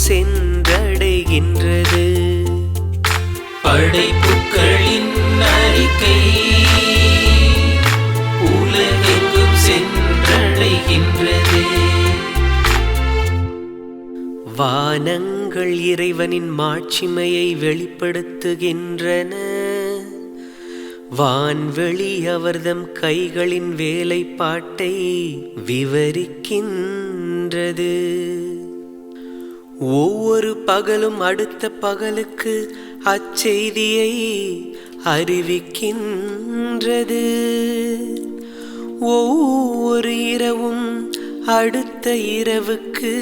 சென்றடைகின்றது. படைப்புகளின் அறிக்கை உலகெங்கும் சென்றடைகின்றது. வானங்கள் இறைவனின் மாட்சிமையை வெளிப்படுத்துகின்றன. வான்வெளி அவர்தம் கைகளின் வேலைப்பாட்டை விவரிக்கின்றது. ஒவ்வொரு பகலும் அடுத்த பகலுக்கு அச்செய்தியை அறிவிக்கின்றது. ஒவ்வொரு இரவும் அடுத்த இரவுக்கு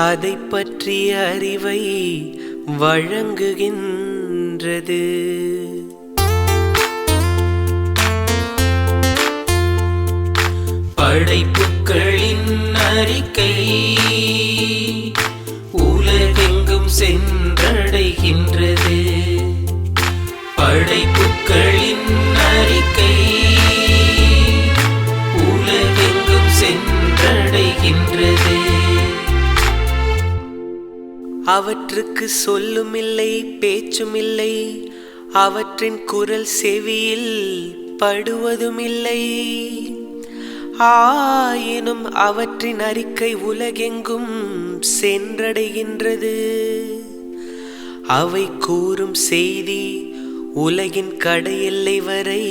அதை பற்றிய அறிவை வழங்குகின்றது. படைப்புகளின் அறிக்கை உலகெங்கும் சென்றடைகின்றது. படைப்புகளின் அறிக்கை உலகெங்கும் சென்றடைகின்றது. அவற்றுக்கு சொல்லுமில்லை, பேச்சுமில்லை, அவற்றின் குரல் செவியில் படுவதுமில்லை. ஆயினும் அவற்றின் அறிக்கை உலகெங்கும் சென்றடைகின்றது. அவை கூறும் செய்தி உலகின் கடையெல்லை வரை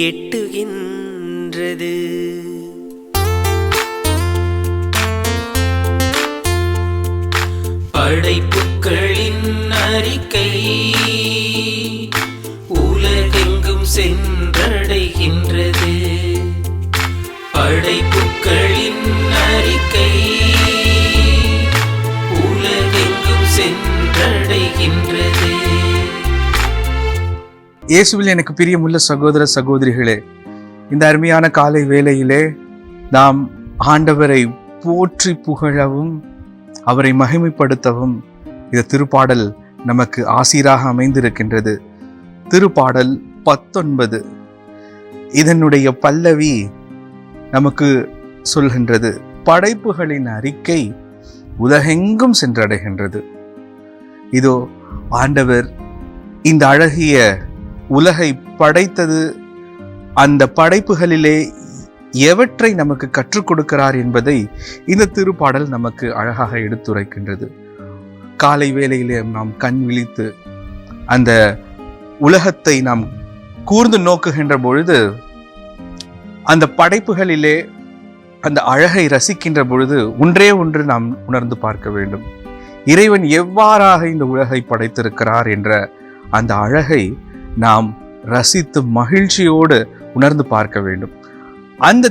எட்டுகின்றது. படைப்புகளின் அறிக்கை உலகெங்கும் சென்றடைகின்றது. படைப்புகளின் அறிக்கை உலகெங்கும் சென்றடைகின்றது. இயேசுவில் எனக்கு பிரியமுள்ள சகோதர சகோதரிகளே, இந்த அருமையான காலை வேளையிலே நாம் ஆண்டவரை போற்றி புகழவும் அவரை மகிமைப்படுத்தவும் இந்த திருப்பாடல் நமக்கு ஆசீராக அமைந்திருக்கின்றது. திருப்பாடல் 19 இதனுடைய பல்லவி நமக்கு சொல்கின்றது, படைப்புகளின் அறிக்கை உலகெங்கும் சென்றடைகின்றது. இதோ ஆண்டவர் இந்த அழகிய உலகை படைத்தது, அந்த படைப்புகளிலே எவற்றை நமக்கு கற்றுக் கொடுக்கிறார் என்பதை இந்த திருப்பாடல் நமக்கு அழகாக எடுத்துரைக்கின்றது. காலை வேளையிலே நாம் கண் விழித்து அந்த உலகத்தை நாம் கூர்ந்து நோக்குகின்ற பொழுது, அந்த படைப்புகளிலே அந்த அழகை ரசிக்கின்ற பொழுது ஒன்றே ஒன்று நாம் உணர்ந்து பார்க்க வேண்டும். இறைவன் எவ்வாறாக இந்த உலகை படைத்திருக்கிறார் என்ற அந்த அழகை நாம் ரசித்து மகிழ்ச்சியோடு உணர்ந்து பார்க்க வேண்டும். அந்த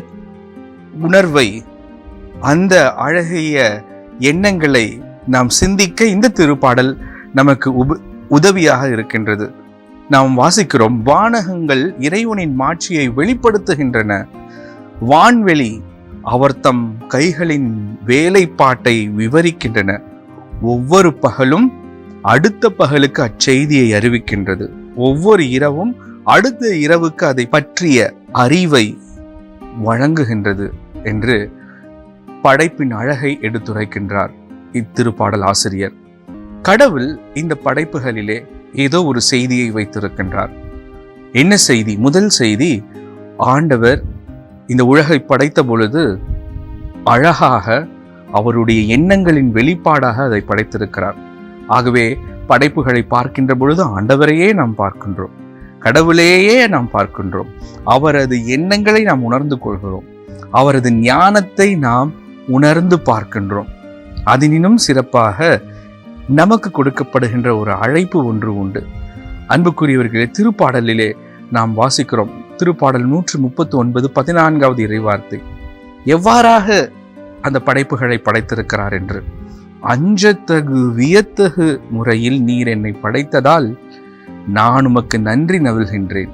உணர்வை, அந்த அழகிய எண்ணங்களை நாம் சிந்திக்க இந்த திருப்பாடல் நமக்கு உதவியாக இருக்கின்றது. நாம் வாசிக்கிறோம், வானகங்கள் இறைவனின் மாட்சியை வெளிப்படுத்துகின்றன. வான்வெளி அவர் தம் கைகளின் வேலைப்பாட்டை விவரிக்கின்றன. ஒவ்வொரு பகலும் அடுத்த பகலுக்கு அச்செய்தியை அறிவிக்கின்றது. ஒவ்வொரு இரவும் அடுத்த இரவுக்கு அதை பற்றிய அறிவை வழங்குகின்றது என்று படைப்பின் அழகை எடுத்துரைக்கின்றார் இத்திருப்பாடல் ஆசிரியர். கடவுள் இந்த படைப்புகளிலே ஏதோ ஒரு செய்தியை வைத்திருக்கின்றார். என்ன செய்தி? முதல் செய்தி, ஆண்டவர் இந்த உலகை படைத்த பொழுது அழகாக அவருடைய எண்ணங்களின் வெளிப்பாடாக அதை படைத்திருக்கிறார். ஆகவே படைப்புகளை பார்க்கின்ற பொழுது ஆண்டவரையே நாம் பார்க்கின்றோம், கடவுளையே நாம் பார்க்கின்றோம். அவரது எண்ணங்களை நாம் உணர்ந்து கொள்கிறோம், அவரது ஞானத்தை நாம் உணர்ந்து பார்க்கின்றோம். அதனினும் சிறப்பாக நமக்கு கொடுக்கப்படுகின்ற ஒரு அழைப்பு ஒன்று உண்டு. அன்புக்குரியவர்களே, திருப்பாடலிலே நாம் வாசிக்கிறோம், திருப்பாடல் 139 14வது இறைவார்த்தை எவ்வாறாக அந்த படைப்புகளை படைத்திருக்கிறார் என்று. அஞ்சத்தகு வியத்தகு முறையில் நீர் என்னை படைத்ததால் நான் உமக்கு நன்றி நல்கின்றேன்.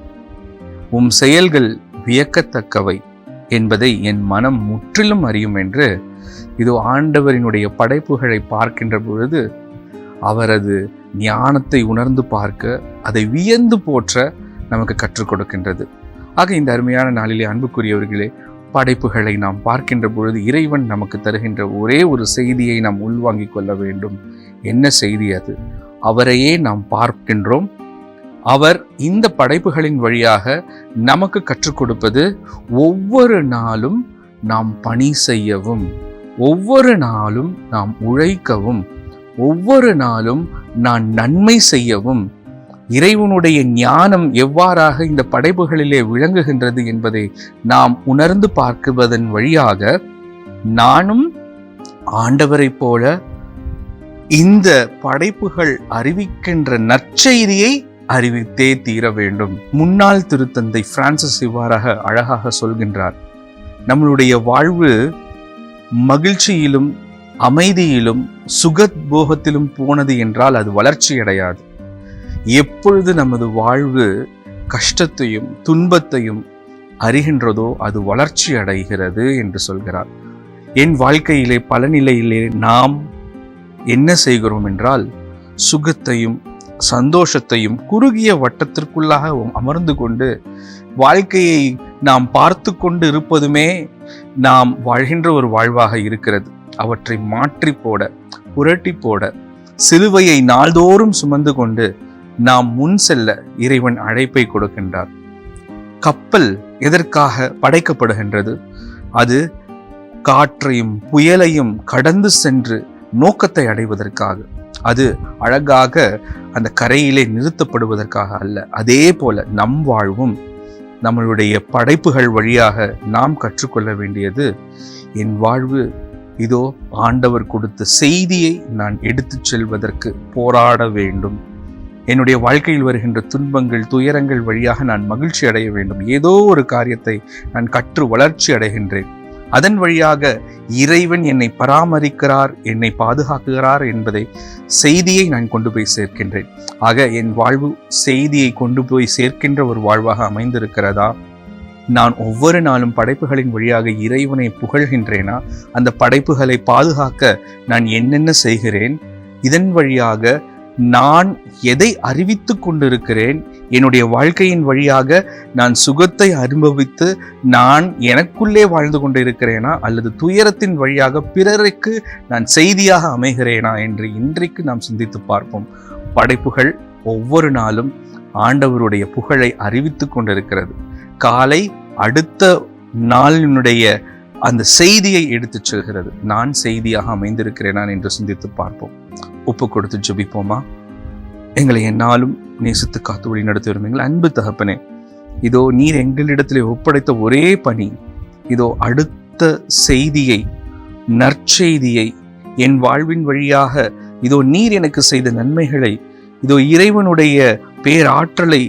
உம் செயல்கள் வியக்கத்தக்கவை என்பதை என் மனம் முற்றிலும் அறியும் என்று இது ஆண்டவரினுடைய படைப்புகளை பார்க்கின்ற பொழுது அவரது ஞானத்தை உணர்ந்து பார்க்க, அதை வியந்து போற்ற நமக்கு கற்றுக் கொடுக்கின்றது. ஆக இந்த அருமையான நாளிலே அன்புக்குரியவர்களே, படைப்புகளை நாம் பார்க்கின்ற பொழுது இறைவன் நமக்கு தருகின்ற ஒரே ஒரு செய்தியை நாம் உள்வாங்கிக் கொள்ள வேண்டும். என்ன செய்தி அது? அவரையே நாம் பார்க்கின்றோம். அவர் இந்த படைப்புகளின் வழியாக நமக்கு கற்றுக் கொடுப்பது ஒவ்வொரு நாளும் நாம் பணி செய்யவும், ஒவ்வொரு நாளும் நாம் உழைக்கவும், ஒவ்வொரு நாளும் நான் நன்மை செய்யவும், இறைவனுடைய ஞானம் எவ்வாறாக இந்த படைப்புகளிலே விளங்குகின்றது என்பதை நாம் உணர்ந்து பார்க்குவதன் வழியாக நானும் ஆண்டவரைப் போல இந்த படைப்புகள் அறிவிக்கின்ற நற்செய்தியை அறிவித்தே தீர வேண்டும். முன்னாள் திருத்தந்தை பிரான்சிஸ் இவ்வாறாக அழகாக சொல்கின்றார், நம்மளுடைய வாழ்வு மகிழ்ச்சியிலும் அமைதியிலும் சுகபோகத்திலும் போனது என்றால் அது வளர்ச்சி அடையாது. எப்பொழுது நமது வாழ்வு கஷ்டத்தையும் துன்பத்தையும் அறிகின்றதோ அது வளர்ச்சி அடைகிறது என்று சொல்கிறார். என் வாழ்க்கையிலே பல நிலையிலே நாம் என்ன செய்கிறோம் என்றால் சுகத்தையும் சந்தோஷத்தையும் குறுகிய வட்டத்திற்குள்ளாக அமர்ந்து கொண்டு வாழ்க்கையை நாம் பார்த்து கொண்டு இருப்பதுமே நாம் வாழ்கின்ற ஒரு வாழ்வாக இருக்கிறது. அவற்றை மாற்றி போட, புரட்டி போட, சிலுவையை நாள்தோறும் சுமந்து கொண்டு நாம் முன் செல்ல இறைவன் அழைப்பை கொடுக்கின்றார். கப்பல் எதற்காக படைக்கப்படுகின்றது? அது காற்றையும் புயலையும் கடந்து சென்று நோக்கத்தை அடைவதற்காக. அது அழகாக அந்த கரையிலே நிறுத்தப்படுவதற்காக அல்ல. அதே போல நம் வாழ்வும் நம்மளுடைய படைப்புகள் வழியாக நாம் கற்றுக்கொள்ள வேண்டியது, என் வாழ்வு இதோ ஆண்டவர் கொடுத்த செய்தியை நான் எடுத்துச் செல்வதற்கு போராட வேண்டும். என்னுடைய வாழ்க்கையில் வருகின்ற துன்பங்கள் துயரங்கள் வழியாக நான் மகிழ்ச்சி அடைய வேண்டும். ஏதோ ஒரு காரியத்தை நான் கற்று வளர்ச்சி அடைகின்றேன். அதன் வழியாக இறைவன் என்னை பராமரிக்கிறார், என்னை பாதுகாக்கிறார் என்பதை செய்தியை நான் கொண்டு போய் சேர்க்கின்றேன். ஆக என் வாழ்வு செய்தியை கொண்டு போய் சேர்க்கின்ற ஒரு வாழ்வாக அமைந்திருக்கிறதா? நான் ஒவ்வொரு நாளும் படைப்புகளின் வழியாக இறைவனை புகழ்கின்றேனா? அந்த படைப்புகளை பாதுகாக்க நான் என்னென்ன செய்கிறேன்? இதன் வழியாக நான் எதை அறிவித்து கொண்டிருக்கிறேன்? என்னுடைய வாழ்க்கையின் வழியாக நான் சுகத்தை அனுபவித்து நான் எனக்குள்ளே வாழ்ந்து கொண்டிருக்கிறேனா, அல்லது துயரத்தின் வழியாக பிறருக்கு நான் செய்தியாக அமைகிறேனா என்று இன்றைக்கு நாம் சிந்தித்து பார்ப்போம். படைப்புகள் ஒவ்வொரு நாளும் ஆண்டவருடைய புகழை அறிவித்து கொண்டிருக்கிறது. காலை அடுத்த நாளினுடைய அந்த செய்தியை எடுத்துச் செல்கிறது. நான் செய்தியாக அமைந்திருக்கிறேனா என்று சிந்தித்து பார்ப்போம். ஒப்பு கொடுத்து ஜெபிப்போமா? எங்களை என்னாலும் நேசித்து காத்து வழி நடத்தி வரும் எங்கள் அன்பு தகப்பனே, இதோ நீர் எங்களிடத்திலே ஒப்படைத்த ஒரே பணி, இதோ அடுத்த செய்தியை, நற்செய்தியை என் வாழ்வின் வழியாக இதோ நீர் எனக்கு செய்த நன்மைகளை, இதோ இறைவனுடைய பேராற்றலை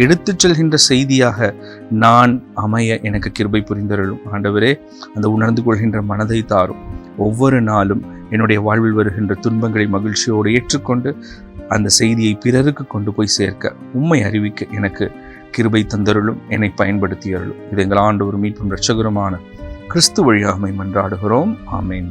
எடுத்துச் செல்கின்ற செய்தியாக நான் அமைய எனக்கு கிருபை புரிந்தருளும். ஆண்டவரே, அந்த உணர்ந்து கொள்கின்ற மனதை தாரும். ஒவ்வொரு நாளும் என்னுடைய வாழ்வில் வருகின்ற துன்பங்களை மகிழ்ச்சியோடு ஏற்றுக்கொண்டு அந்த செய்தியை பிறருக்கு கொண்டு போய் சேர்க்க, உம்மை அறிவிக்க எனக்கு கிருபை தந்தருளும், என்னை பயன்படுத்தியருளும். இது எங்கள் ஆண்டவரும் மீட்பும் இரட்சகருமான கிறிஸ்து வழியாக மன்றாடுகிறோம். ஆமேன்.